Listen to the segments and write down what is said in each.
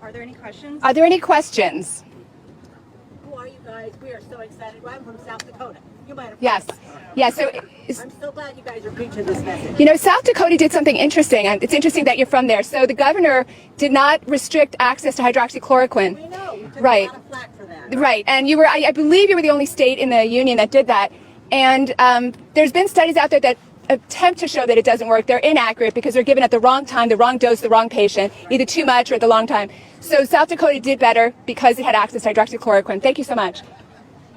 Are there any questions? Are there any questions? Who are you guys? We are so excited. I'm from South Dakota. You might have. Yes. Yeah, so I'm so glad you guys are preaching this message. you know, South Dakota did something interesting, and it's interesting that you're from there. So the governor did not restrict access to hydroxychloroquine. We know. We took Right. a lot of flack for that. Right, and you were, I believe you were the only state in the union that did that. And there's been studies out there that attempt to show that it doesn't work. They're inaccurate because they're given at the wrong time, the wrong dose, the wrong patient, either too much or at the long time. So South Dakota did better because it had access to hydroxychloroquine. Thank you so much.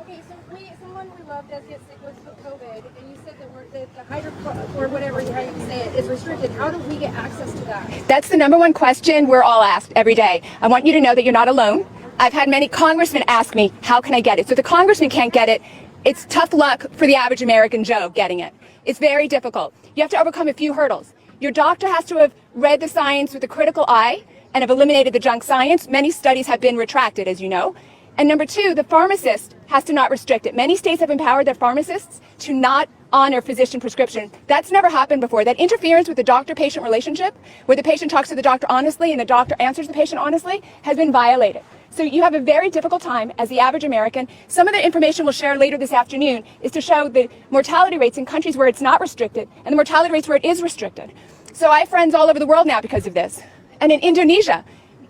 Okay, so someone we love does get sick with COVID, and you said that the hydro or whatever how you say it is restricted. How do we get access to that? That's the number one question we're all asked every day. I want you to know that you're not alone. I've had many congressmen ask me, how can I get it? So if the congressman can't get it, it's tough luck for the average American Joe getting it. It's very difficult. You have to overcome a few hurdles. Your doctor has to have read the science with a critical eye and have eliminated the junk science. Many studies have been retracted, as you know. And number two, the pharmacist has to not restrict it. Many states have empowered their pharmacists to not honor physician prescription. That's never happened before. That interference with the doctor-patient relationship, where the patient talks to the doctor honestly and the doctor answers the patient honestly, has been violated. So you have a very difficult time as the average American. Some of the information we'll share later this afternoon is to show the mortality rates in countries where it's not restricted and the mortality rates where it is restricted. So I have friends all over the world now because of this. And in Indonesia,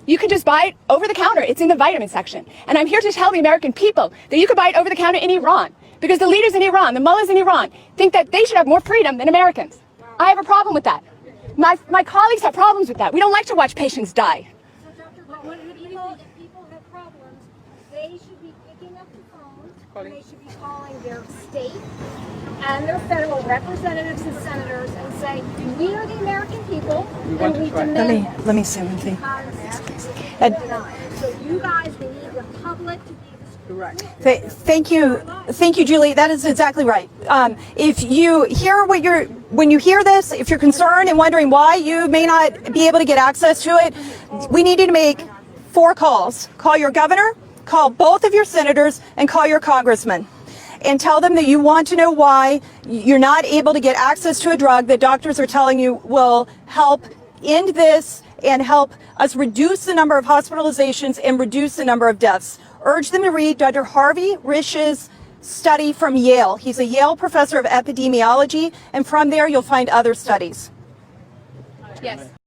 you can just buy it over the counter. It's in the vitamin section. And I'm here to tell the American people that you could buy it over the counter in Iran because the leaders in Iran, the mullahs in Iran, think that they should have more freedom than Americans. I have a problem with that. My colleagues have problems with that. We don't like to watch patients die. So, Dr. What if people have problems? They should be picking up the phone, and they should be calling their state and their federal representatives and senators and say, we are the American people, and we demand Let me say one thing. So you guys, we need the public to be Correct. Thank you, Julie. That is exactly right. If you hear when you hear this, if you're concerned and wondering why you may not be able to get access to it, we need you to make 4 calls. Call your governor, call both of your senators, and call your congressman. And tell them that you want to know why you're not able to get access to a drug that doctors are telling you will help end this and help us reduce the number of hospitalizations and reduce the number of deaths. Urge them to read Dr. Harvey Rish's study from Yale. He's a Yale professor of epidemiology, and from there you'll find other studies. Yes.